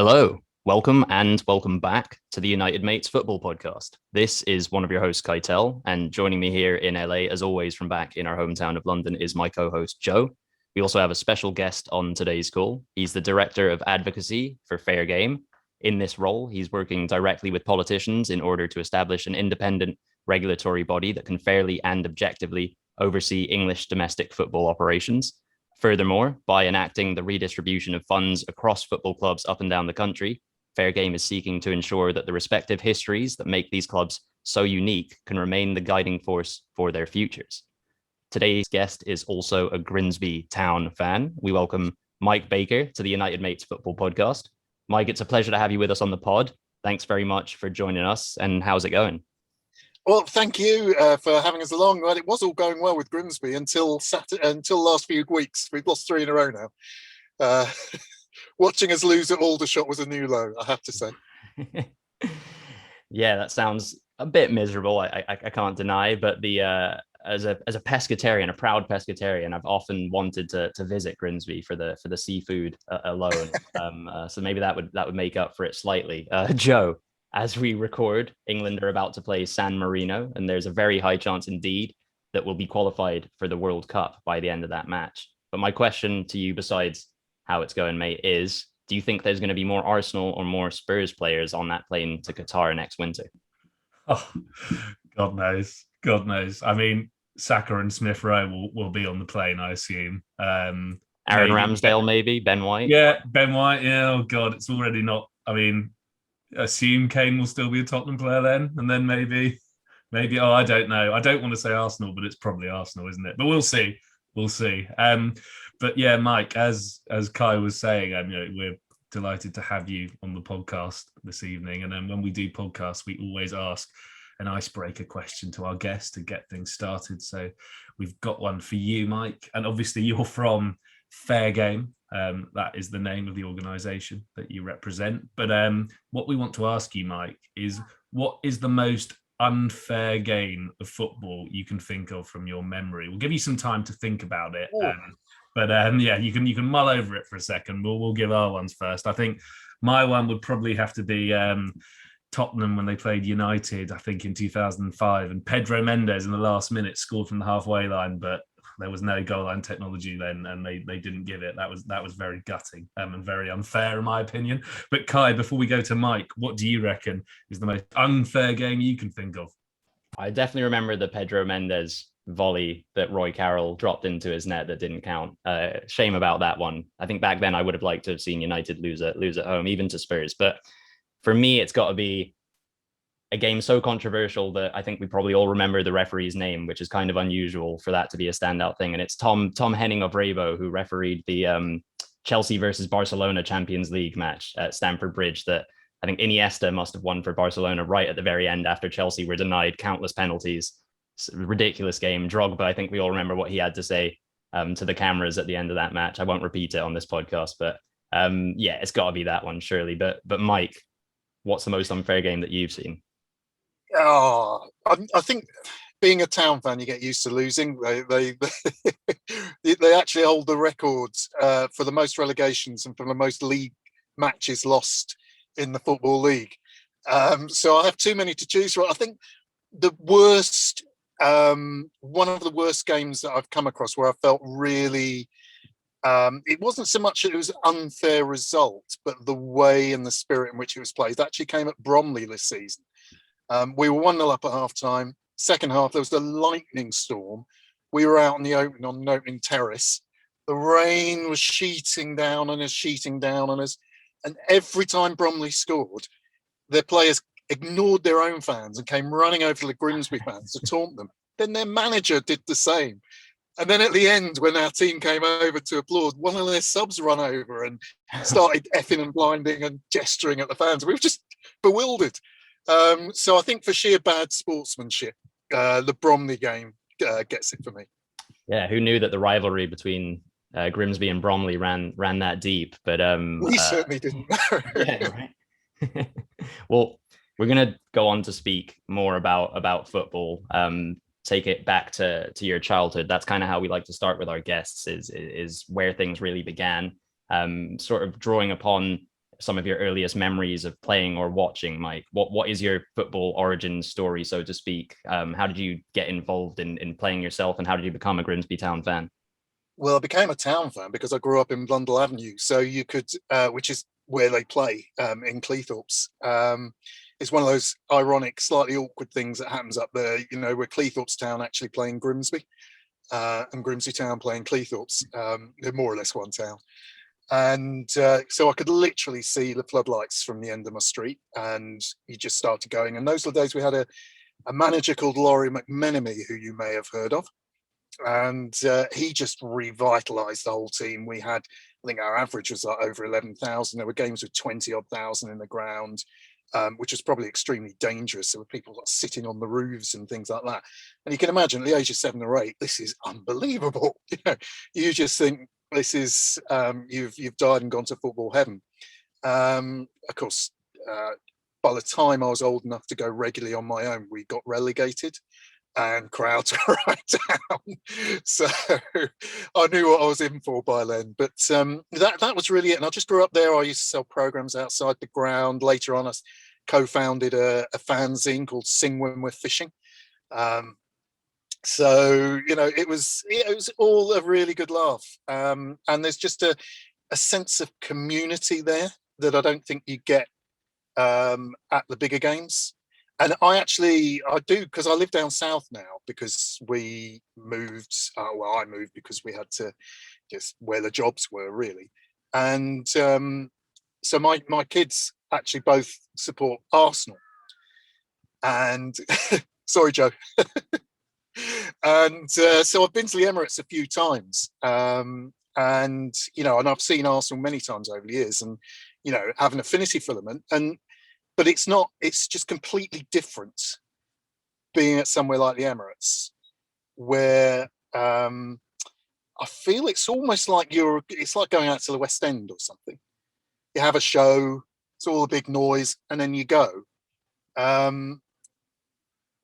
Hello, welcome and welcome back to the United Mates Football Podcast. This is one of your hosts, Keitel, and joining me here in LA, as always, from back in our hometown of London, is my co-host, Joe. We also have a special guest on today's call. He's the Director of Advocacy for Fair Game. In this role, he's working directly with politicians in order to establish an independent regulatory body that can fairly and objectively oversee English domestic football operations. Furthermore, by enacting the redistribution of funds across football clubs up and down the country, Fair Game is seeking to ensure that the respective histories that make these clubs so unique can remain the guiding force for their futures. Today's guest is also a Grimsby Town fan. We welcome Mike Baker to the United Mates Football Podcast. Mike, it's a pleasure to have you with us on the pod. Thanks very much for joining us. And how's it going? Well, thank you for having us along. Well, it was all going well with Grimsby until last few weeks. We've lost 3 in a row now. Watching us lose at Aldershot was a new low, I have to say. Yeah, that sounds a bit miserable. I can't deny, but as a pescatarian, a proud pescatarian, I've often wanted to visit Grimsby for the seafood alone. So maybe that would make up for it slightly. Joe, as we record, England are about to play San Marino, and there's a very high chance indeed that we'll be qualified for the World Cup by the end of that match. But my question to you, besides how it's going, mate, is do you think there's going to be more Arsenal or more Spurs players on that plane to Qatar next winter? Oh, God knows. God knows. I mean, Saka and Smith Rowe will be on the plane, I assume. Aaron Ramsdale, maybe? Ben White? Yeah, Ben White. Yeah, oh, God, it's already not. I mean, assume Kane will still be a Tottenham player then, and then maybe I don't know. I don't want to say Arsenal, but it's probably Arsenal, isn't it? But we'll see. But yeah, Mike, as Kai was saying, we're delighted to have you on the podcast this evening. And then when we do podcasts, we always ask an icebreaker question to our guests to get things started. So we've got one for you, Mike, and obviously you're from Fair Game. That is the name of the organisation that you represent. But what we want to ask you, Mike, is what is the most unfair game of football you can think of from your memory? We'll give you some time to think about it. Yeah, you can mull over it for a second. We'll give our ones first. I think my one would probably have to be Tottenham when they played United, I think in 2005, and Pedro Mendes in the last minute scored from the halfway line, but there was no goal line technology then, and they didn't give it. That was very gutting and very unfair in my opinion. But Kai, before we go to Mike, what do you reckon is the most unfair game you can think of? I definitely remember the Pedro Mendes volley that Roy Carroll dropped into his net that didn't count. Shame about that one. I think back then I would have liked to have seen United lose at home, even to Spurs. But for me, it's got to be a game so controversial that I think we probably all remember the referee's name, which is kind of unusual for that to be a standout thing. And it's Tom Henning of Rabo, who refereed the Chelsea versus Barcelona Champions League match at Stamford Bridge that I think Iniesta must have won for Barcelona right at the very end after Chelsea were denied countless penalties. It's a ridiculous game. Drogba, I think we all remember what he had to say to the cameras at the end of that match. I won't repeat it on this podcast, but yeah, it's got to be that one, surely. But Mike, what's the most unfair game that you've seen? Oh, I think being a Town fan, you get used to losing. They actually hold the records for the most relegations and for the most league matches lost in the Football League. So I have too many to choose from. I think the worst, one of the worst games that I've come across where I felt really, it wasn't so much that it was an unfair result, but the way and the spirit in which it was played. It actually came at Bromley this season. We were 1-0 up at half time. Second half, there was a lightning storm. We were out on an opening terrace. The rain was sheeting down on us. And every time Bromley scored, their players ignored their own fans and came running over to the Grimsby fans to taunt them. Then their manager did the same. And then at the end, when our team came over to applaud, one of their subs ran over and started effing and blinding and gesturing at the fans. We were just bewildered. So I think for sheer bad sportsmanship, the Bromley game gets it for me. Yeah, who knew that the rivalry between Grimsby and Bromley ran that deep? But we certainly didn't. Yeah, right. Well, we're gonna go on to speak more about football. Take it back to your childhood. That's kind of how we like to start with our guests. Is where things really began. Sort of drawing upon some of your earliest memories of playing or watching, Mike? What is your football origin story, so to speak? How did you get involved in playing yourself, and how did you become a Grimsby Town fan? Well, I became a Town fan because I grew up in Blundell Avenue, so you could, which is where they play in Cleethorpes. It's one of those ironic, slightly awkward things that happens up there, where Cleethorpes Town actually playing Grimsby, and Grimsby Town playing Cleethorpes. They're more or less one town. And so I could literally see the floodlights from the end of my street, and you just started going. And those were the days we had a manager called Laurie McMenemy, who you may have heard of. And he just revitalized the whole team. We had, I think our average was like over 11,000. There were games with 20 odd thousand in the ground, which was probably extremely dangerous. There were people sitting on the roofs and things like that. And you can imagine at the age of 7 or 8, this is unbelievable. You just think this is, you've died and gone to football heaven. Of course, by the time I was old enough to go regularly on my own, we got relegated. And crowds were right down, so I knew what I was in for by then. But that was really it. And I just grew up there. I used to sell programs outside the ground. Later on, I co-founded a fanzine called Sing When We're Fishing. So it was all a really good laugh. And there's just a sense of community there that I don't think you get at the bigger games. And I do, because I live down south now, because we moved, I moved because we had to just where the jobs were, really. And so my kids actually both support Arsenal. And, sorry, Joe. And so I've been to the Emirates a few times. And I've seen Arsenal many times over the years, and, have an affinity for them. But it's just completely different being at somewhere like the Emirates, where I feel it's almost like it's like going out to the West End or something. You have a show, it's all a big noise, and then you go.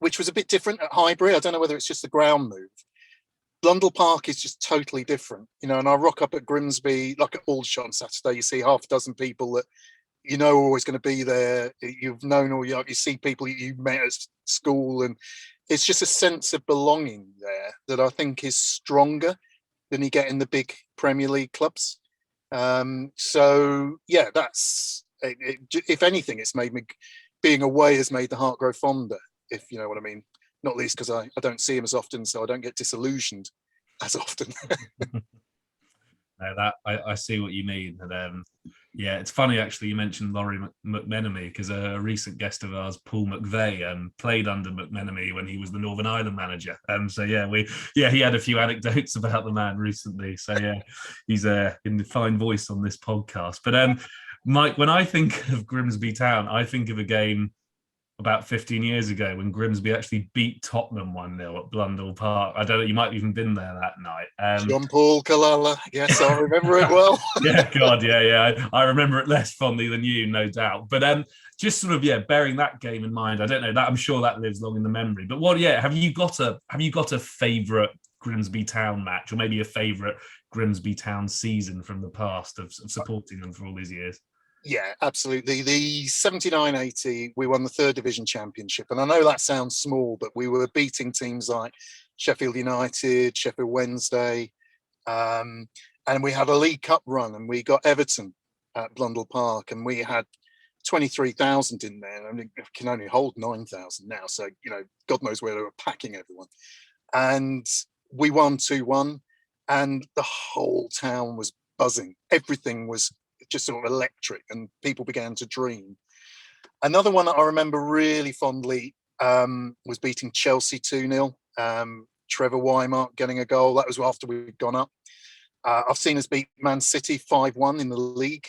Which was a bit different at Highbury. I don't know whether it's just the ground move. Blundell Park is just totally different, and I rock up at Grimsby, like at Aldershot on Saturday, you see half a dozen people that are always going to be there. You've known all you see people you met at school, and it's just a sense of belonging there that I think is stronger than you get in the big Premier League clubs. So yeah, that's if anything, it's made me, being away has made the heart grow fonder, if you know what I mean. Not least because I don't see him as often, so I don't get disillusioned as often. No, that I see what you mean. And yeah, it's funny actually you mentioned Laurie McMenemy, because a recent guest of ours, Paul McVeigh, played under McMenemy when he was the Northern Ireland manager. So he had a few anecdotes about the man recently. So yeah, he's in the fine voice on this podcast. But Mike, when I think of Grimsby Town, I think of a game about 15 years ago when Grimsby actually beat Tottenham 1-0 at Blundell Park. I don't know, you might have even been there that night. John Paul Kalala, yes, I remember it well. Yeah, God, yeah. I remember it less fondly than you, no doubt. But just sort of, bearing that game in mind, I don't know, that I'm sure that lives long in the memory. But have you got a favourite Grimsby Town match, or maybe a favourite Grimsby Town season from the past of supporting them for all these years? Yeah, absolutely. The 79-80, we won the 3rd Division Championship. And I know that sounds small, but we were beating teams like Sheffield United, Sheffield Wednesday. And we had a League Cup run, and we got Everton at Blundell Park, and we had 23,000 in there. I mean, it can only hold 9,000 now. So, God knows where they were packing everyone. And we won 2-1, and the whole town was buzzing. Everything was just sort of electric, and people began to dream. Another one that I remember really fondly was beating Chelsea 2-0. Trevor Wymark getting a goal. That was after we'd gone up. I've seen us beat Man City 5-1 in the league.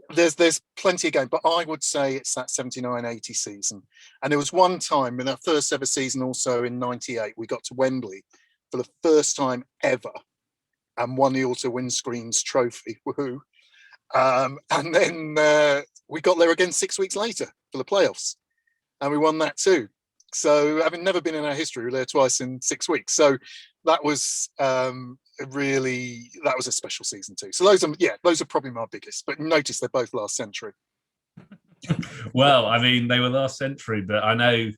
There's plenty of games, but I would say it's that 79-80 season. And there was one time in our first ever season, also in 98, we got to Wembley for the first time ever and won the Auto Windscreens trophy. Woohoo. And then we got there again 6 weeks later for the playoffs, and we won that too. So, having never been in our history, we were there twice in 6 weeks. So that was that was a special season too. So those are probably my biggest. But notice they're both last century. Well, I mean, they were last century, but I know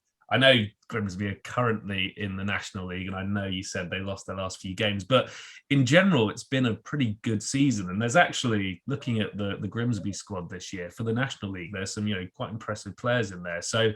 Grimsby are currently in the National League, and I know you said they lost their last few games, but in general, it's been a pretty good season. And there's actually, looking at the Grimsby squad this year for the National League, there's some quite impressive players in there. So,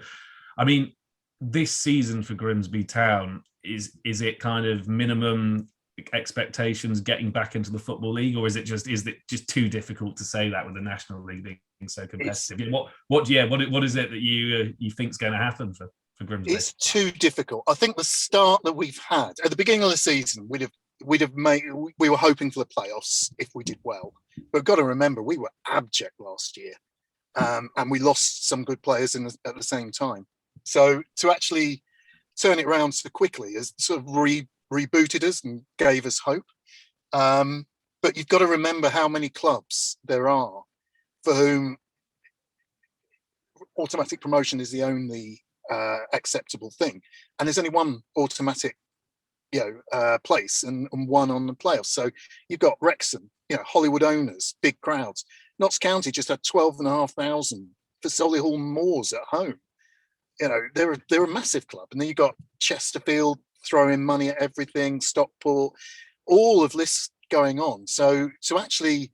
I mean, this season for Grimsby Town, is it kind of minimum expectations getting back into the Football League, or is it just too difficult to say that with the National League being so competitive? What is it that you think is going to happen for Grimsby? It's too difficult. I think the start that we've had at the beginning of the season, we were hoping for the playoffs if we did well. But we've got to remember, we were abject last year, and we lost some good players at the same time. So to actually turn it around so quickly has sort of rebooted us and gave us hope. But you've got to remember how many clubs there are for whom automatic promotion is the only acceptable thing, and there's only one automatic place and one on the playoffs. So you've got Wrexham, Hollywood owners, big crowds. Notts County just had 12,500 for Solihull Moors at home. They're a massive club. And then you've got Chesterfield throwing money at everything, Stockport, all of this going on. So to actually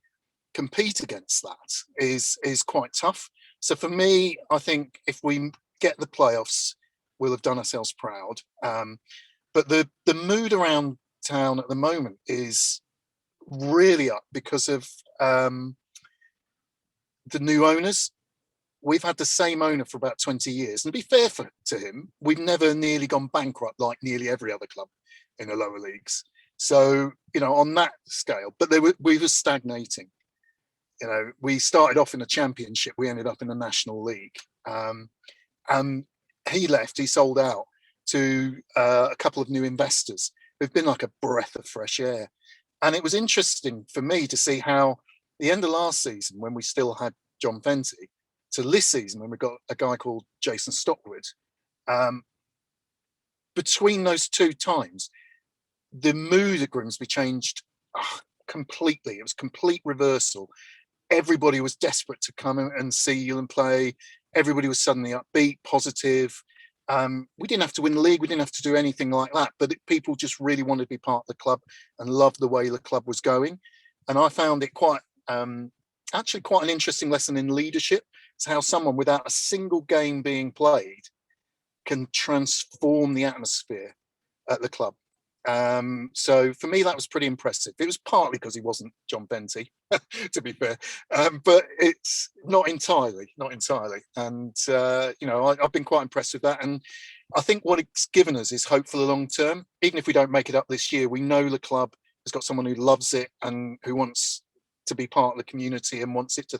compete against that is quite tough. So for me, I think if we get the playoffs, we'll have done ourselves proud. But the mood around town at the moment is really up because of the new owners. We've had the same owner for about 20 years. And to be fair to him, we've never nearly gone bankrupt like nearly every other club in the lower leagues. So, on that scale, but we were stagnating. We started off in the Championship. We ended up in the National League. And he left, he sold out to a couple of new investors who've been like a breath of fresh air. And it was interesting for me to see how the end of last season, when we still had John Fenty, to this season, when we got a guy called Jason Stockwood, between those two times, the mood at Grimsby changed completely. It was complete reversal. Everybody was desperate to come and see you and play. Everybody was suddenly upbeat, positive. We didn't have to win the league. We didn't have to do anything like that. But people just really wanted to be part of the club and loved the way the club was going. And I found it quite an interesting lesson in leadership. It's how someone without a single game being played can transform the atmosphere at the club. So for me, that was pretty impressive. It was partly because he wasn't John Benty, to be fair, but it's not entirely. And, I've been quite impressed with that. And I think what it's given us is hope for the long term. Even if we don't make it up this year, we know the club has got someone who loves it and who wants to be part of the community and wants it to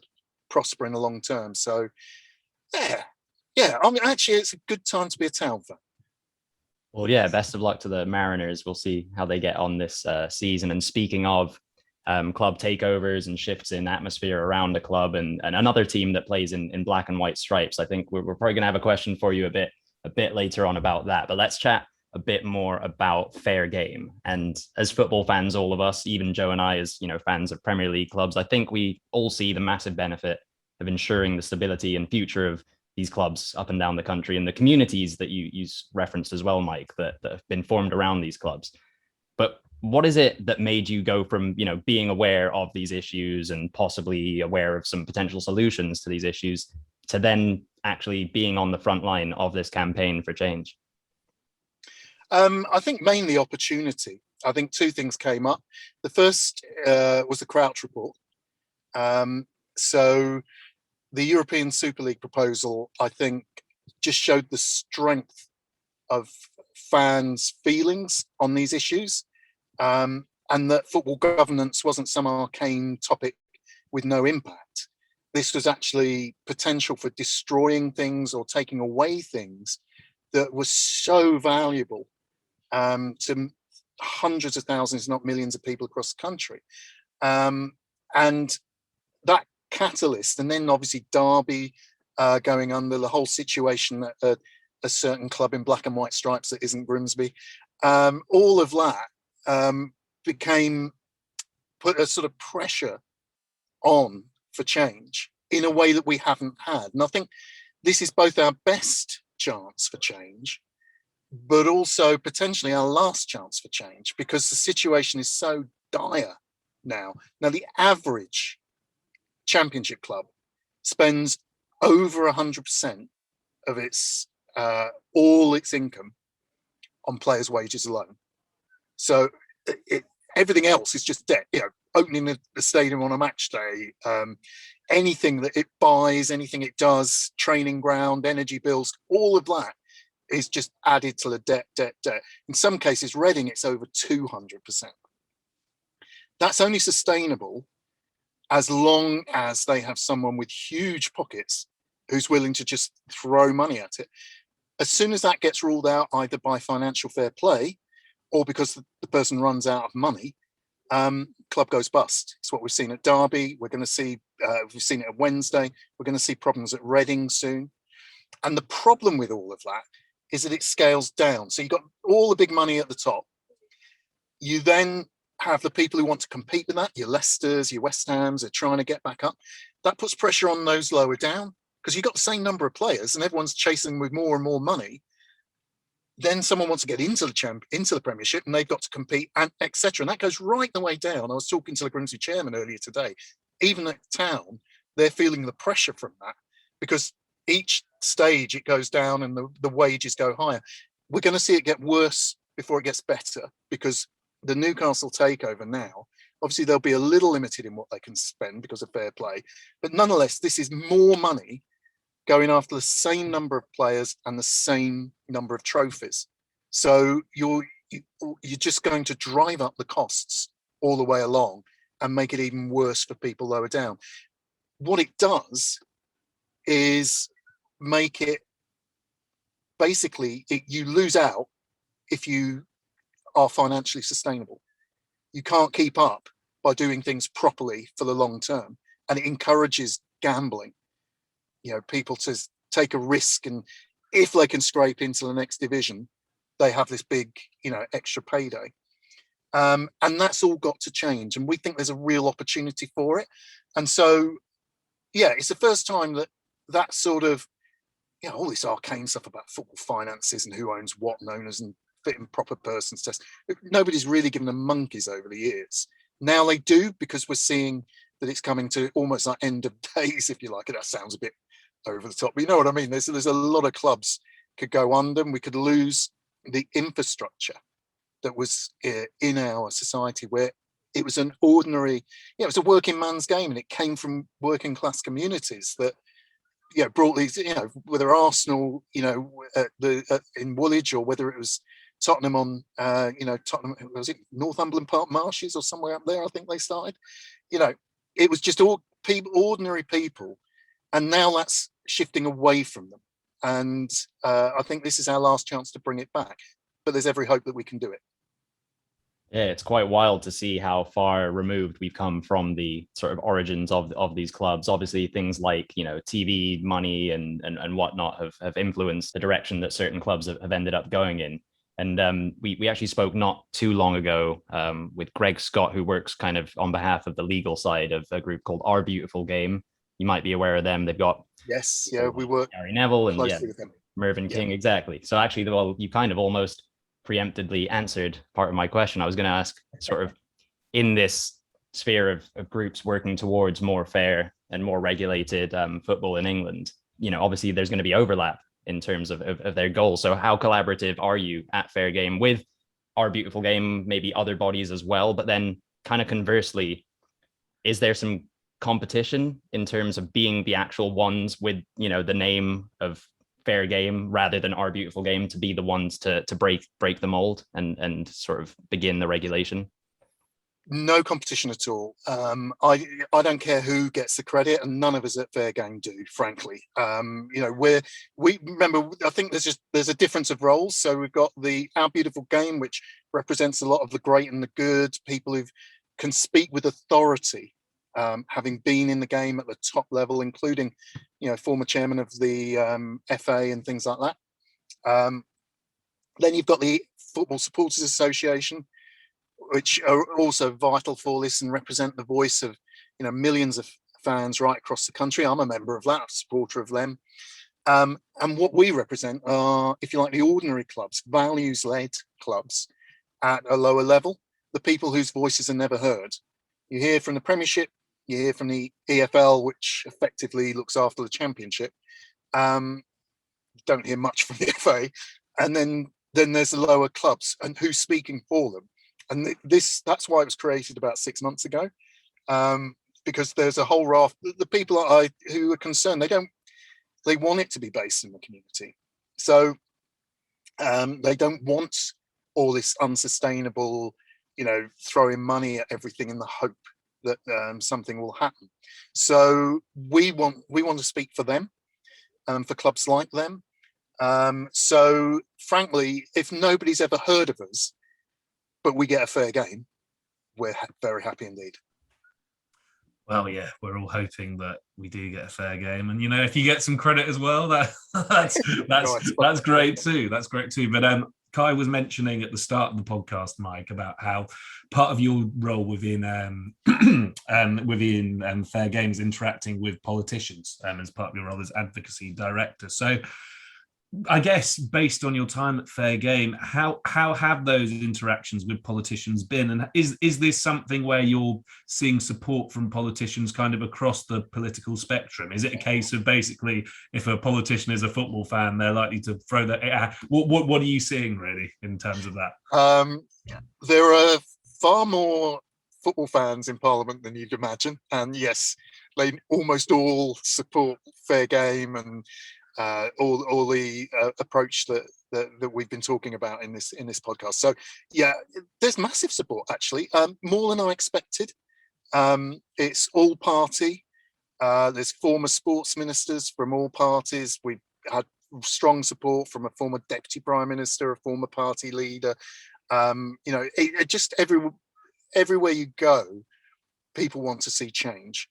prosper in the long term. So, yeah. I mean, actually, it's a good time to be a Town fan. Well, yeah, best of luck to the Mariners. We'll see how they get on this season. And speaking of club takeovers and shifts in atmosphere around the club and another team that plays in black and white stripes, I think we're probably going to have a question for you a bit later on about that. But let's chat a bit more about fair game. And as football fans, all of us, even Joe and I, as fans of Premier League clubs, I think we all see the massive benefit of ensuring the stability and future of these clubs up and down the country and the communities that you referenced as well, Mike, that have been formed around these clubs. But what is it that made you go from, being aware of these issues and possibly aware of some potential solutions to these issues to then actually being on the front line of this campaign for change? I think mainly opportunity. I think two things came up. The first was the Crouch report. So the European Super League proposal, I think, just showed the strength of fans' feelings on these issues, and that football governance wasn't some arcane topic with no impact. This was actually potential for destroying things or taking away things that was so valuable to hundreds of thousands, not millions of people across the country. And that catalyst, and then obviously Derby going under, the whole situation at a certain club in black and white stripes that isn't Grimsby, all of that put a sort of pressure on for change in a way that we haven't had. And I think this is both our best chance for change, but also potentially our last chance for change, because the situation is so dire now. Now, the average championship club spends over 100% of its all its income on players' wages alone. So everything else is just debt. Opening the stadium on a match day, anything that it buys, anything it does, training ground, energy bills, all of that is just added to the debt. In some cases, Reading, it's over 200%. That's only sustainable as long as they have someone with huge pockets who's willing to just throw money at it. As soon as that gets ruled out, either by financial fair play or because the person runs out of money, club goes bust. It's what we've seen at Derby. We're going to see, we've seen it at Wednesday. We're going to see problems at Reading soon. And the problem with all of that is that it scales down. So you've got all the big money at the top. You then have the people who want to compete with that, your Leicesters, your West Hams, are trying to get back up. That puts pressure on those lower down, because you've got the same number of players and everyone's chasing with more and more money. Then someone wants to get into the Premiership and they've got to compete, and etc. And that goes right the way down. I was talking to the Grimsby chairman earlier today. Even at Town, they're feeling the pressure from that, because each stage it goes down and the wages go higher. We're going to see it get worse before it gets better, because the Newcastle takeover now, obviously they'll be a little limited in what they can spend because of fair play, but nonetheless, this is more money going after the same number of players and the same number of trophies. So you're just going to drive up the costs all the way along and make it even worse for people lower down. What it does is make it basically, you lose out if you are financially sustainable. You can't keep up by doing things properly for the long term, and it encourages gambling. People to take a risk, and if they can scrape into the next division, they have this big, extra payday. And that's all got to change. And we think there's a real opportunity for it. And so, it's the first time that sort of, all this arcane stuff about football finances and who owns what and owners and fitting proper persons test. Nobody's really given them monkeys over the years. Now they do, because we're seeing that it's coming to almost like end of days, if you like. That sounds a bit over the top, but you know what I mean. There's a lot of clubs could go under, and we could lose the infrastructure that was in our society, where it was an ordinary, it was a working man's game, and it came from working class communities that brought these, whether Arsenal, in Woolwich, or whether it was Tottenham on, Tottenham, was it Northumberland Park Marshes or somewhere up there? I think they started. It was just all people, ordinary people, and now that's shifting away from them. And I think this is our last chance to bring it back. But there's every hope that we can do it. Yeah, it's quite wild to see how far removed we've come from the sort of origins of these clubs. Obviously, things like, TV money and whatnot have influenced the direction that certain clubs have ended up going in. And we actually spoke not too long ago with Greg Scott, who works kind of on behalf of the legal side of a group called Our Beautiful Game. You might be aware of them. They've got we work Gary Neville and with them. Mervyn King, exactly. So actually, well, you kind of almost preemptively answered part of my question. I was going to ask, sort of, in this sphere of groups working towards more fair and more regulated football in England, obviously there's going to be overlap in terms of their goals. So how collaborative are you at Fair Game with Our Beautiful Game, maybe other bodies as well? But then kind of conversely, is there some competition in terms of being the actual ones with, the name of Fair Game rather than Our Beautiful Game to be the ones to break the mold and sort of begin the regulation? No competition at all. I don't care who gets the credit, and none of us at Fair Game do, frankly. We remember, I think there's a difference of roles. So we've got Our Beautiful Game, which represents a lot of the great and the good, people who can speak with authority, having been in the game at the top level, including, former chairman of the FA and things like that. Then you've got the Football Supporters Association, which are also vital for this and represent the voice of millions of fans right across the country. I'm a member of that, a supporter of them. And what we represent are, if you like, the ordinary clubs, values-led clubs at a lower level, the people whose voices are never heard. You hear from the Premiership, you hear from the EFL, which effectively looks after the Championship. Don't hear much from the FA. And then there's the lower clubs and who's speaking for them. And that's why it was created about 6 months ago. Because there's a whole raft, the people who are concerned, they want it to be based in the community. So they don't want all this unsustainable, throwing money at everything in the hope that something will happen. So we want to speak for them, for clubs like them. So frankly, if nobody's ever heard of us, but we get a fair game, we're very happy indeed. Well, yeah, we're all hoping that we do get a fair game, and if you get some credit as well, that's great too. That's great too. But Kai was mentioning at the start of the podcast, Mike, about how part of your role within within Fair Game is interacting with politicians, as part of your role as advocacy director. So, I guess based on your time at Fair Game, how have those interactions with politicians been? And is this something where you're seeing support from politicians kind of across the political spectrum? Is it a case of basically if a politician is a football fan, they're likely to throw that? What are you seeing really in terms of that? There are far more football fans in Parliament than you'd imagine. And yes, they almost all support Fair Game and all the approach that we've been talking about in this podcast. So yeah, there's massive support actually, more than I expected. It's all party. There's former sports ministers from all parties. We've had strong support from a former deputy prime minister, a former party leader. Just everywhere you go, people want to see change.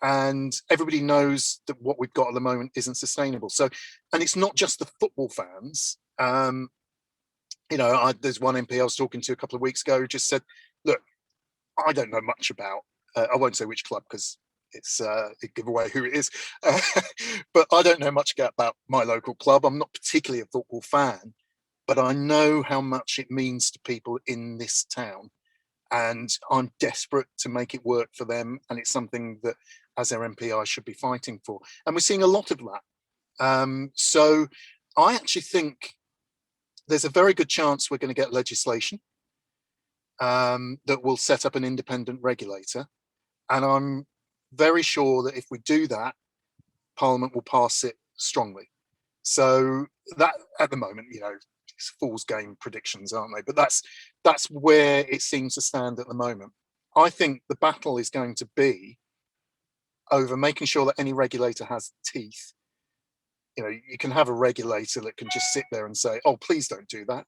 And everybody knows that what we've got at the moment isn't sustainable. So, and it's not just the football fans. There's one MP I was talking to a couple of weeks ago who just said, look, I don't know much about, I won't say which club because it give away who it is, but I don't know much about my local club. I'm not particularly a football fan, but I know how much it means to people in this town. And I'm desperate to make it work for them. And it's something that, as their MP, I should be fighting for. And we're seeing a lot of that. So I actually think there's a very good chance we're going to get legislation that will set up an independent regulator. And I'm very sure that if we do that, Parliament will pass it strongly. So that, at the moment, it's fool's game predictions, aren't they? But that's where it seems to stand at the moment. I think the battle is going to be over making sure that any regulator has teeth. You can have a regulator that can just sit there and say, oh, please don't do that.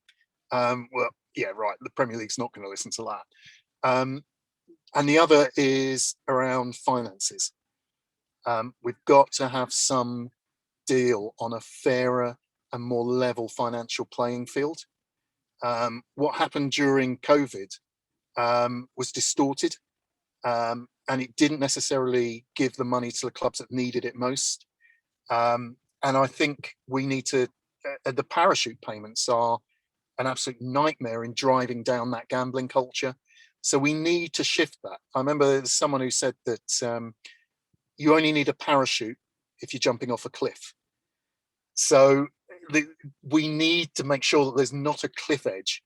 Well, yeah, right, the Premier League's not going to listen to that. And the other is around finances. We've got to have some deal on a fairer and more level financial playing field. What happened during COVID was distorted, and it didn't necessarily give the money to the clubs that needed it most. And I think we need to, the parachute payments are an absolute nightmare in driving down that gambling culture. So we need to shift that. I remember there's someone who said that you only need a parachute if you're jumping off a cliff. So we need to make sure that there's not a cliff edge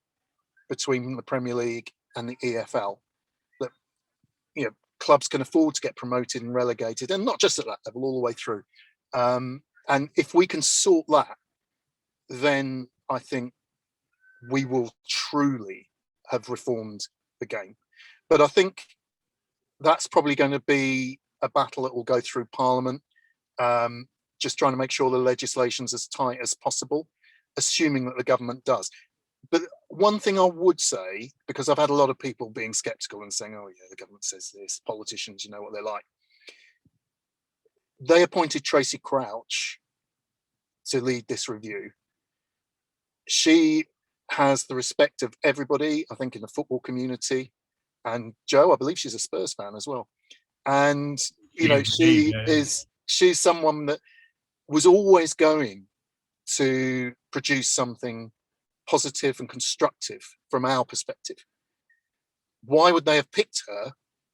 between the Premier League and the EFL, that clubs can afford to get promoted and relegated, and not just at that level, all the way through. And if we can sort that, then I think we will truly have reformed the game. But I think that's probably going to be a battle that will go through Parliament, just trying to make sure the legislation's as tight as possible, assuming that the government does. But one thing I would say, because I've had a lot of people being skeptical and saying, oh yeah, the government says this, politicians, you know what they're like. They appointed Tracey Crouch to lead this review. She has the respect of everybody, I think, in the football community. And Jo, I believe she's a Spurs fan as well. And, she's someone that was always going to produce something positive and constructive from our perspective. Why would they have picked her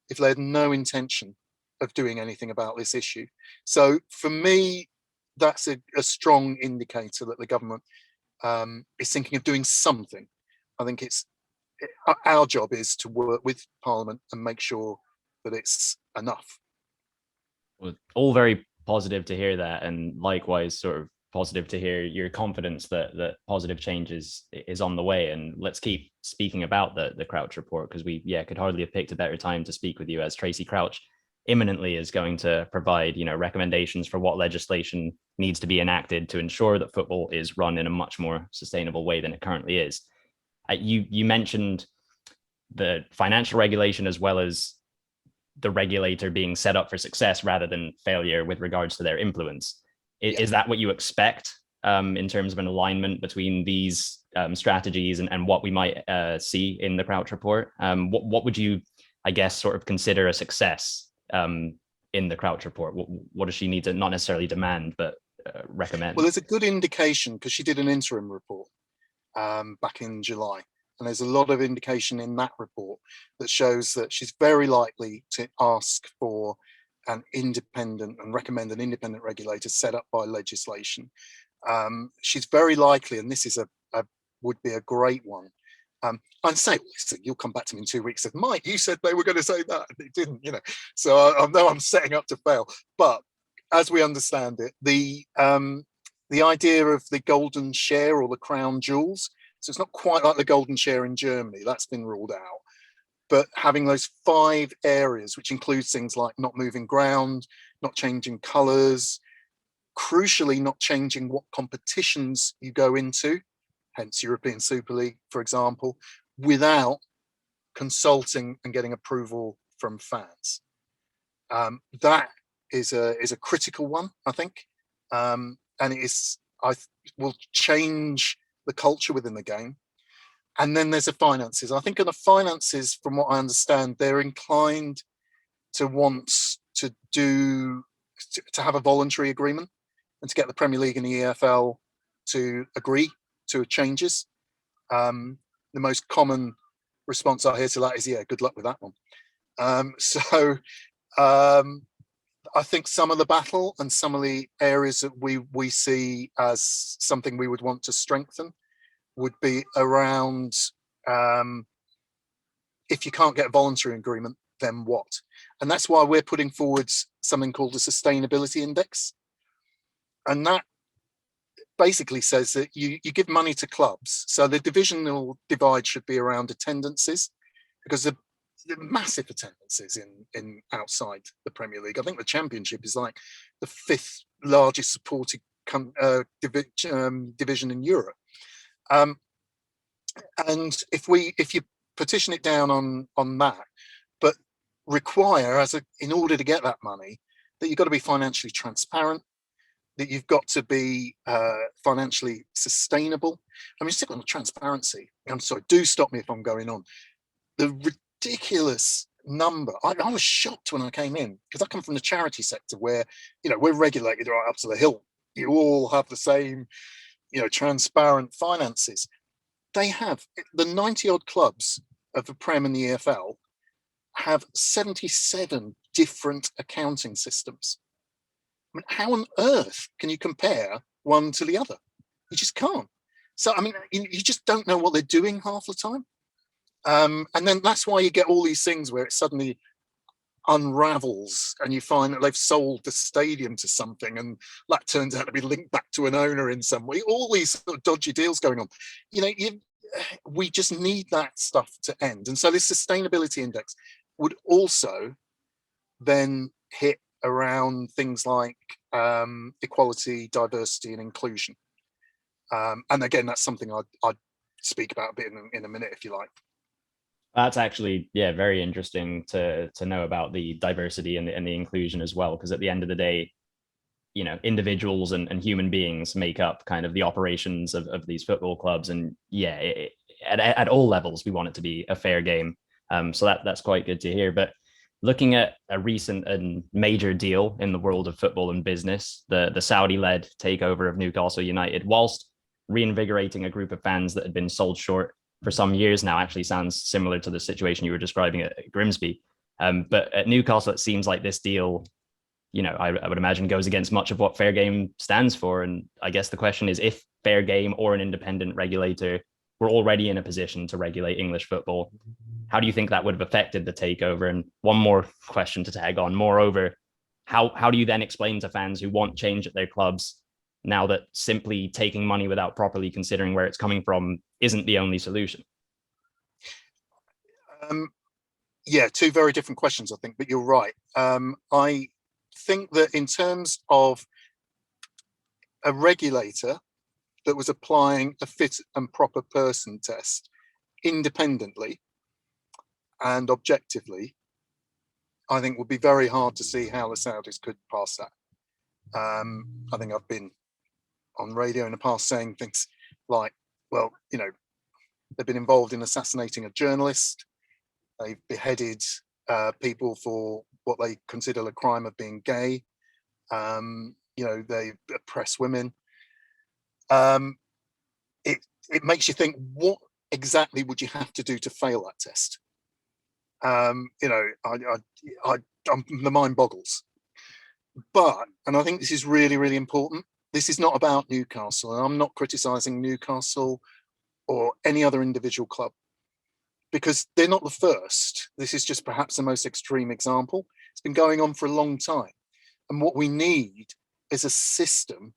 if they had no intention of doing anything about this issue? So for me, that's a strong indicator that the government is thinking of doing something. I think our job is to work with Parliament and make sure that it's enough. Well, all very positive to hear that, and likewise sort of positive to hear your confidence that positive change is on the way. And let's keep speaking about the Crouch report, because we could hardly have picked a better time to speak with you, as Tracey Crouch imminently is going to provide recommendations for what legislation needs to be enacted to ensure that football is run in a much more sustainable way than it currently is. You mentioned the financial regulation as well as the regulator being set up for success rather than failure with regards to their influence. Is that what you expect in terms of an alignment between these strategies and what we might see in the Crouch report? What would you, I guess, sort of consider a success in the Crouch report? What does she need to not necessarily demand, but recommend? Well, there's a good indication, because she did an interim report back in July. And there's a lot of indication in that report that shows that she's very likely to ask for an independent and recommend an independent regulator set up by legislation. She's very likely, and this is would be a great one. I'd say, listen, you'll come back to me in 2 weeks. Said, Mike, you said they were going to say that, and it didn't, So I know I'm setting up to fail. But as we understand it, the idea of the golden share or the crown jewels. So it's not quite like the golden share in Germany. That's been ruled out. But having those 5 areas, which includes things like not moving ground, not changing colours, crucially not changing what competitions you go into, hence European Super League, for example, without consulting and getting approval from fans. That is a critical one, I think. And will change the culture within the game. And then there's the finances. I think in the finances, from what I understand, they're inclined to want to have a voluntary agreement and to get the Premier League and the EFL to agree to changes. The most common response I hear to that is, good luck with that one. I think some of the battle and some of the areas that we see as something we would want to strengthen would be around, if you can't get a voluntary agreement, then what? And that's why we're putting forward something called a sustainability index. And that basically says that you give money to clubs. So the divisional divide should be around attendances, because the massive attendances in outside the Premier League. I think the Championship is like the 5th largest supported division in Europe. And if you petition it down on that, but require in order to get that money, that you've got to be financially transparent, that you've got to be financially sustainable. I mean, stick on the transparency. I'm sorry, do stop me if I'm going on. The ridiculous number. I was shocked when I came in, because I come from the charity sector where, we're regulated right up to the hilt. You all have the same, transparent finances. They have the 90 odd clubs of the Prem and the EFL have 77 different accounting systems. I mean, how on earth can you compare one to the other? You just can't. So, I mean, you just don't know what they're doing half the time. And then that's why you get all these things where it suddenly unravels and you find that they've sold the stadium to something and that turns out to be linked back to an owner in some way. All these sort of dodgy deals going on. We just need that stuff to end. And so this sustainability index would also then hit around things like equality, diversity and inclusion. And again, that's something I'd speak about a bit in a minute, if you like. That's actually, very interesting to know about the diversity and the inclusion as well, because at the end of the day, individuals and human beings make up kind of the operations of these football clubs. And at all levels, we want it to be a fair game. So that's quite good to hear. But looking at a recent and major deal in the world of football and business, the Saudi-led takeover of Newcastle United, whilst reinvigorating a group of fans that had been sold short for some years now, actually sounds similar to the situation you were describing at Grimsby. But at Newcastle, it seems like this deal, I would imagine goes against much of what fair game stands for. And I guess the question is, if fair game or an independent regulator were already in a position to regulate English football, how do you think that would have affected the takeover? And one more question to tag on, moreover, how do you then explain to fans who want change at their clubs now that simply taking money without properly considering where it's coming from isn't the only solution? Two very different questions, I think, but you're right. I think that in terms of a regulator that was applying a fit and proper person test independently and objectively, I think would be very hard to see how the Saudis could pass that. I think I've been on radio in the past saying things like, well, they've been involved in assassinating a journalist. They've beheaded people for what they consider a crime of being gay. They oppress women. It makes you think, what exactly would you have to do to fail that test? The mind boggles. But, and I think this is really, really important, this is not about Newcastle, and I'm not criticizing Newcastle or any other individual club, because they're not the first. This is just perhaps the most extreme example. It's been going on for a long time. And what we need is a system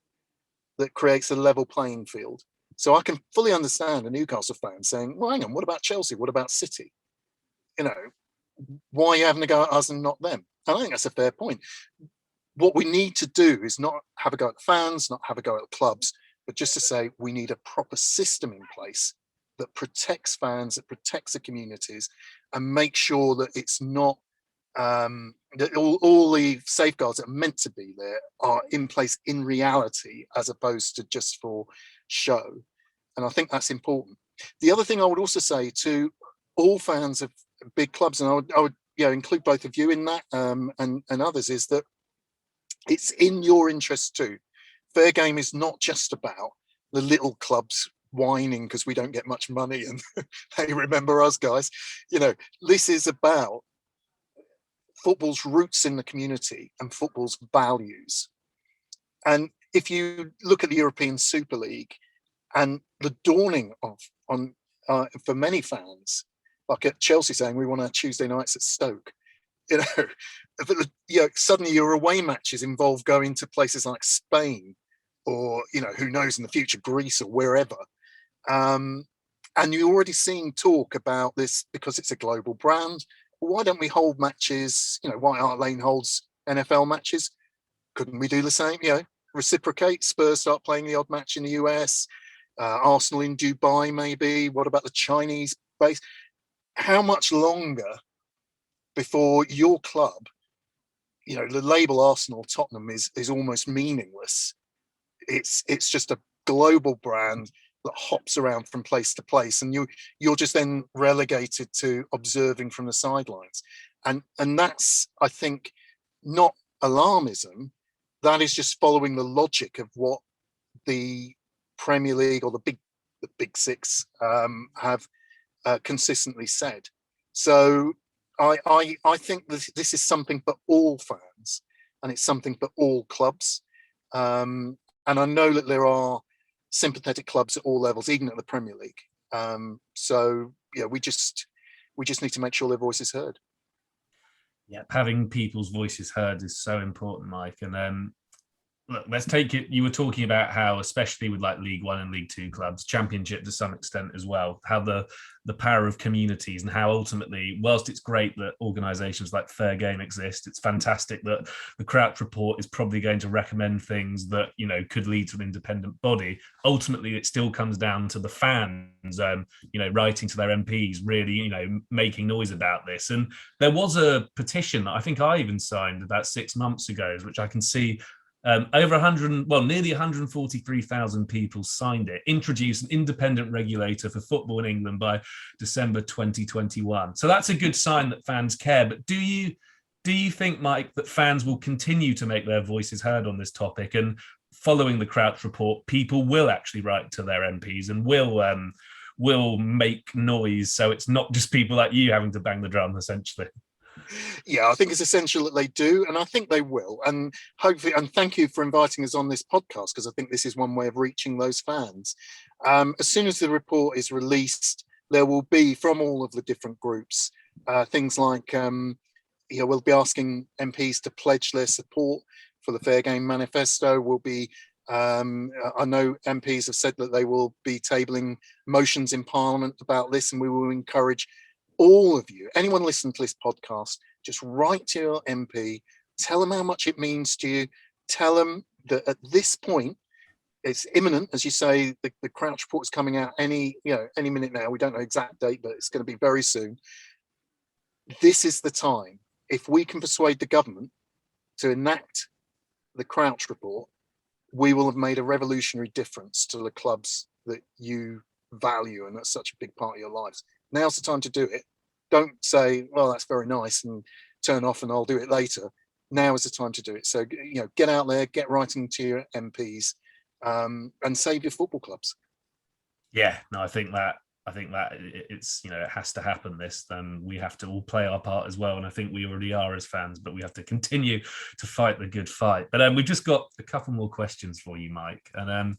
that creates a level playing field. So I can fully understand a Newcastle fan saying, well, hang on, what about Chelsea? What about City? Why are you having a go at us and not them? And I think that's a fair point. What we need to do is not have a go at the fans, not have a go at the clubs, but just to say we need a proper system in place that protects fans, that protects the communities, and make sure that it's not that all the safeguards that are meant to be there are in place in reality, as opposed to just for show. And I think that's important. The other thing I would also say to all fans of big clubs, and I would include both of you in that, and others, is that it's in your interest too. Fair game is not just about the little clubs whining because we don't get much money and they remember us guys. This is about football's roots in the community and football's values. And if you look at the European Super League and the dawning of for many fans, like at Chelsea saying we want our Tuesday nights at Stoke, suddenly your away matches involve going to places like Spain or who knows, in the future Greece or wherever. And you're already seeing talk about this because it's a global brand. Well, why don't we hold matches? White Hart Lane holds NFL matches. Couldn't we do the same? Reciprocate. Spurs start playing the odd match in the US. Arsenal in Dubai, maybe. What about the Chinese base? How much longer before your club, the label Arsenal, Tottenham is almost meaningless? It's just a global brand that hops around from place to place, and you're just then relegated to observing from the sidelines. And that's, I think, not alarmism. That is just following the logic of what the Premier League or the big six have consistently said. So I think this is something for all fans, and it's something for all clubs. And I know that there are sympathetic clubs at all levels, even at the Premier League. We just need to make sure their voice is heard. Yeah, having people's voices heard is so important, Mike. And look, let's take it. You were talking about how, especially with like League One and League Two clubs, Championship to some extent as well, how the power of communities, and how ultimately, whilst it's great that organisations like Fair Game exist, it's fantastic that the Crouch Report is probably going to recommend things that could lead to an independent body. Ultimately, it still comes down to the fans, writing to their MPs, really, making noise about this. And there was a petition that I think I even signed about 6 months ago, which I can see Over 100, well, nearly 143,000 people signed it. Introduced an independent regulator for football in England by December 2021. So that's a good sign that fans care. But do you think, Mike, that fans will continue to make their voices heard on this topic, and following the Crouch report, people will actually write to their MPs and will make noise, so it's not just people like you having to bang the drum, essentially? Yeah, I think it's essential that they do, and I think they will. And hopefully, and thank you for inviting us on this podcast, because I think this is one way of reaching those fans. As soon as the report is released, there will be, from all of the different groups, things like, we'll be asking MPs to pledge their support for the Fair Game Manifesto. We'll be, I know MPs have said that they will be tabling motions in Parliament about this, and we will encourage all of you, anyone listening to this podcast, just write to your MP, tell them how much it means to you, tell them that at this point, it's imminent, as you say, the Crouch report is coming out any minute now. We don't know exact date, but it's going to be very soon. This is the time. If we can persuade the government to enact the Crouch report, we will have made a revolutionary difference to the clubs that you value, and that's such a big part of your lives. Now's the time to do it. Don't say, well, that's very nice, and turn off and I'll do it later. Now is the time to do it. So, get out there, get writing to your MPs, and save your football clubs. Yeah, no, I think that it's, it has to happen. This, then we have to all play our part as well. And I think we already are as fans, but we have to continue to fight the good fight. But we've just got a couple more questions for you, Mike. And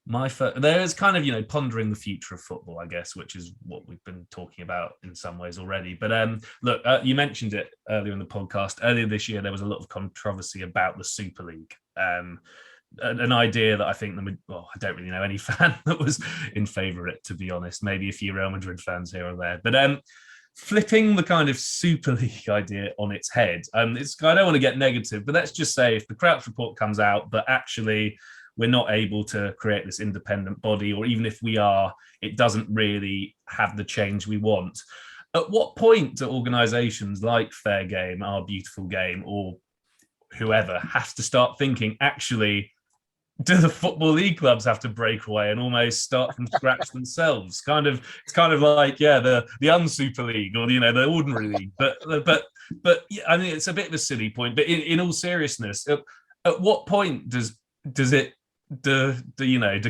there's kind of, pondering the future of football, I guess, which is what we've been talking about in some ways already. But look, you mentioned it earlier in the podcast. Earlier this year, there was a lot of controversy about the Super League. An idea that I think I don't really know any fan that was in favour of it, to be honest. Maybe a few Real Madrid fans here or there. But flipping the kind of Super League idea on its head, I don't want to get negative, but let's just say if the Crouch report comes out, but actually we're not able to create this independent body, or even if we are, it doesn't really have the change we want. At what point do organisations like Fair Game, Our Beautiful Game, or whoever has to start thinking, actually, do the Football League clubs have to break away and almost start from scratch themselves? It's kind of like, the un-Super League, or the ordinary league. But yeah, I mean, it's a bit of a silly point. But in all seriousness, at what point do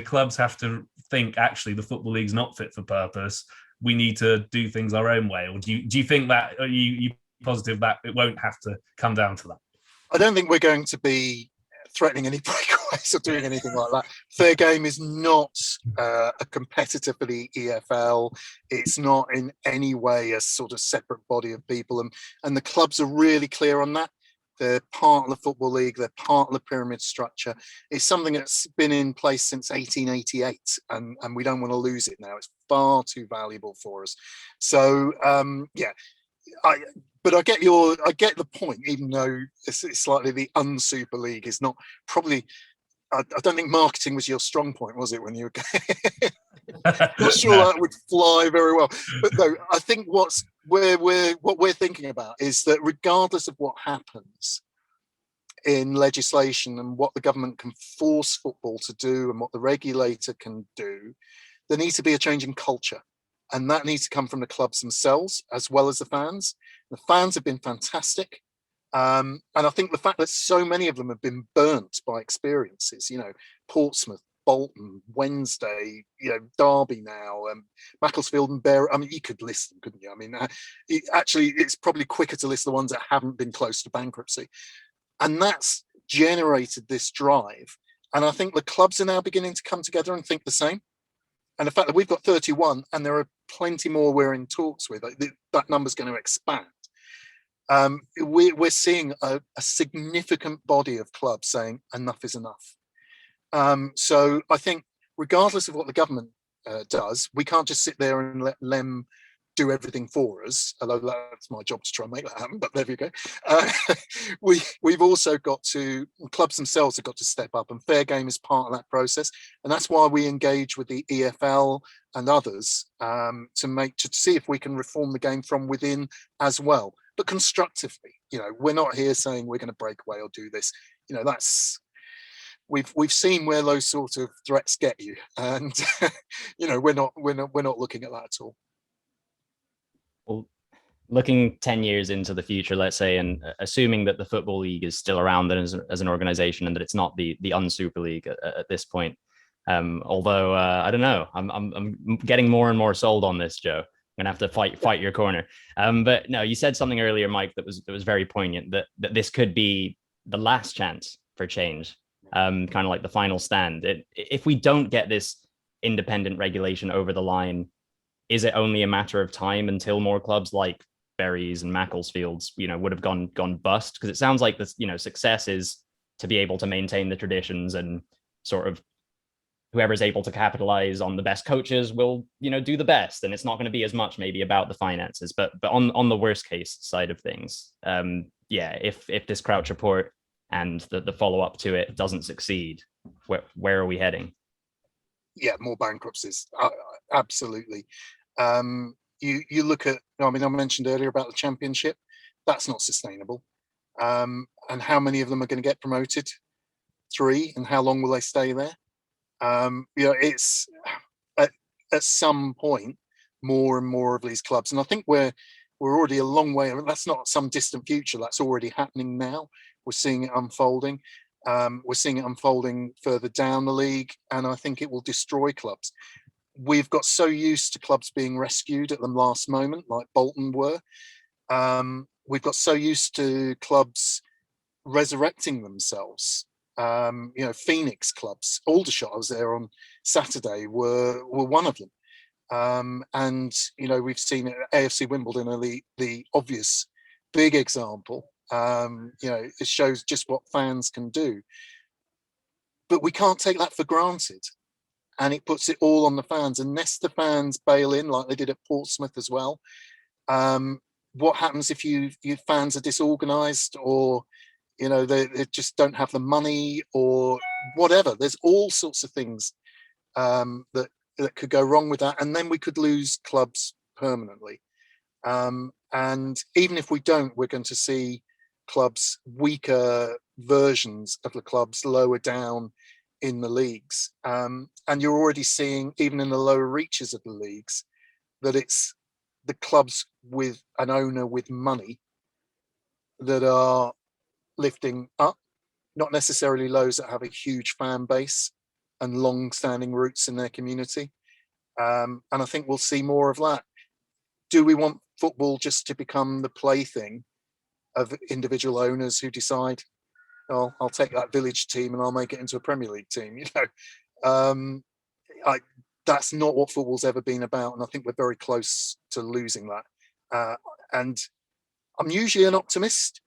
clubs have to think, actually, the Football League's not fit for purpose? We need to do things our own way. Or do you think that, are you positive that it won't have to come down to that? I don't think we're going to be threatening any breakaways or doing anything like that. Fair Game is not a competitor for the EFL. It's not in any way a sort of separate body of people. And the clubs are really clear on that. They're part of the Football League. They're part of the pyramid structure. It's something that's been in place since 1888, and we don't want to lose it now. It's far too valuable for us. So, but I get the point, even though it's slightly the un-Super League is not probably. I don't think marketing was your strong point, was it, when you were? Not sure that would fly very well. But no, I think what we're thinking about is that regardless of what happens in legislation and what the government can force football to do and what the regulator can do, there needs to be a change in culture. And that needs to come from the clubs themselves as well as the fans. The fans have been fantastic. And I think the fact that so many of them have been burnt by experiences, Portsmouth, Bolton, Wednesday, Derby now, Macclesfield and Bear. I mean, you could list them, couldn't you? I mean, it's probably quicker to list the ones that haven't been close to bankruptcy. And that's generated this drive. And I think the clubs are now beginning to come together and think the same. And the fact that we've got 31 and there are plenty more we're in talks with, that number's going to expand. We're seeing a significant body of clubs saying enough is enough. So I think regardless of what the government does, we can't just sit there and let them do everything for us, although that's my job to try and make that happen, but there we go. We've also got to, clubs themselves have got to step up, and Fair Game is part of that process, and that's why we engage with the EFL and others to see if we can reform the game from within as well, but constructively. We're not here saying we're going to break away or do this. we've seen where those sort of threats get you, and we're not looking at that at all. Well, looking 10 years into the future, let's say, and assuming that the Football League is still around as an organization and that it's not the un-Super League at this point. Although I don't know, I'm getting more and more sold on this, Joe. I'm gonna have to fight your corner. But no, you said something earlier, Mike, that was very poignant. That this could be the last chance for change, kind of like the final stand. If we don't get this independent regulation over the line, is it only a matter of time until more clubs like Bury's and Macclesfields, would have gone bust? Because it sounds like this, success is to be able to maintain the traditions, and sort of whoever's able to capitalize on the best coaches will, do the best. And it's not going to be as much maybe about the finances, but on the worst case side of things, if this Crouch report and the follow up to it doesn't succeed, where are we heading? Yeah, more bankruptcies, absolutely. You look at, I mentioned earlier about the Championship. That's not sustainable. And how many of them are going to get promoted? 3, and how long will they stay there? It's at some point more and more of these clubs, and I think we're already a long way. That's not some distant future. That's already happening now. We're seeing it unfolding. We're seeing it unfolding further down the league, and I think it will destroy clubs. We've got so used to clubs being rescued at the last moment, like Bolton were. We've got so used to clubs resurrecting themselves. Phoenix clubs, Aldershot, I was there on Saturday, were one of them. And we've seen it, AFC Wimbledon are the obvious big example. It shows just what fans can do. But we can't take that for granted. And it puts it all on the fans. Unless the fans bail in, like they did at Portsmouth as well. What happens if your fans are disorganised, or they just don't have the money, or whatever? There's all sorts of things that could go wrong with that, and then we could lose clubs permanently. And even if we don't, we're going to see clubs, weaker versions of the clubs, lower down in the leagues. And you're already seeing, even in the lower reaches of the leagues, that it's the clubs with an owner with money that are lifting up, not necessarily those that have a huge fan base and long-standing roots in their community. And I think we'll see more of that. Do we want football just to become the plaything of individual owners who decide, oh, I'll take that village team and I'll make it into a Premier League team? That's not what football's ever been about, and I think we're very close to losing that. And I'm usually an optimist,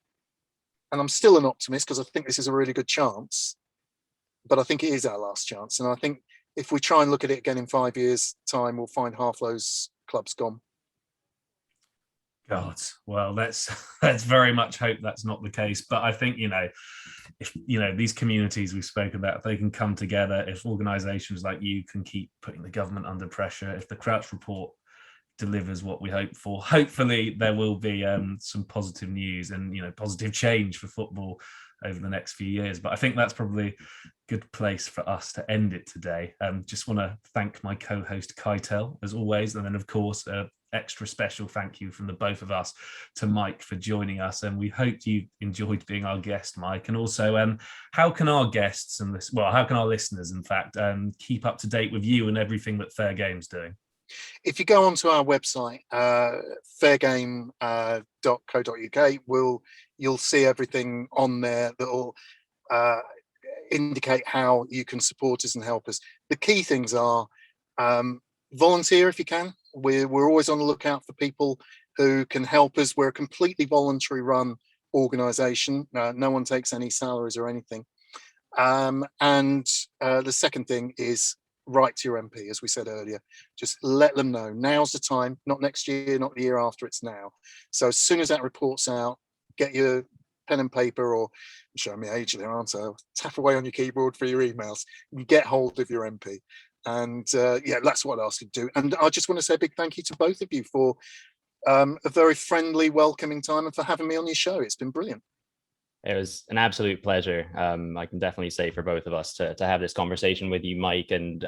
and I'm still an optimist because I think this is a really good chance, but I think it is our last chance. And I think if we try and look at it again in 5 years' time, we'll find half those clubs gone. God, well, let's very much hope that's not the case. But I think, if these communities we spoke about, if they can come together, if organisations like you can keep putting the government under pressure, if the Crouch report delivers what we hope for, hopefully there will be some positive news and positive change for football over the next few years. But I think that's probably a good place for us to end it today. Just want to thank my co-host Keitel as always, and then of course extra special thank you from the both of us to Mike for joining us, and we hope you enjoyed being our guest, Mike. And also how can our guests and how can our listeners in fact keep up to date with you and everything that Fair Game's doing? If you go onto our website, fairgame.co.uk, you'll see everything on there that will indicate how you can support us and help us. The key things are volunteer if you can. We're always on the lookout for people who can help us. We're a completely voluntary run organisation. No one takes any salaries or anything. And the second thing is write to your MP, as we said earlier. Just let them know. Now's the time, not next year, not the year after, it's now. So as soon as that report's out, get your pen and paper, or I'm showing my age there, aren't I? Tap away on your keyboard for your emails and get hold of your MP. And that's what I ask you to do. And I just want to say a big thank you to both of you for a very friendly, welcoming time, and for having me on your show. It's been brilliant. It was an absolute pleasure. I can definitely say for both of us to have this conversation with you, Mike, and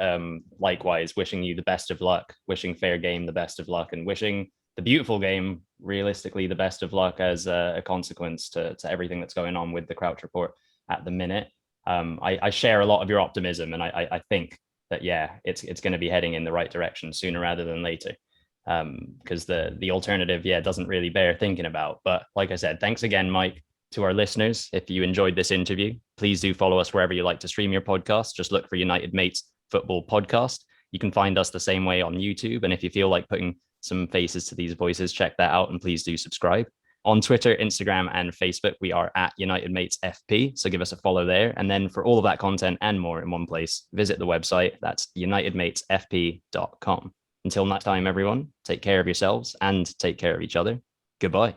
likewise wishing you the best of luck, wishing Fair Game the best of luck, and wishing the Beautiful Game realistically the best of luck as a consequence to everything that's going on with the Crouch Report at the minute. I share a lot of your optimism, and I think that, yeah, it's going to be heading in the right direction sooner rather than later. Because the alternative, yeah, doesn't really bear thinking about. But like I said, thanks again, Mike. To our listeners, if you enjoyed this interview, please do follow us wherever you like to stream your podcast. Just look for United Mates Football Podcast. You can find us the same way on YouTube. And if you feel like putting some faces to these voices, check that out and please do subscribe. On Twitter, Instagram, and Facebook, we are at United Mates FP. So give us a follow there. And then for all of that content and more in one place, visit the website. That's unitedmatesfp.com. Until next time, everyone, take care of yourselves and take care of each other. Goodbye.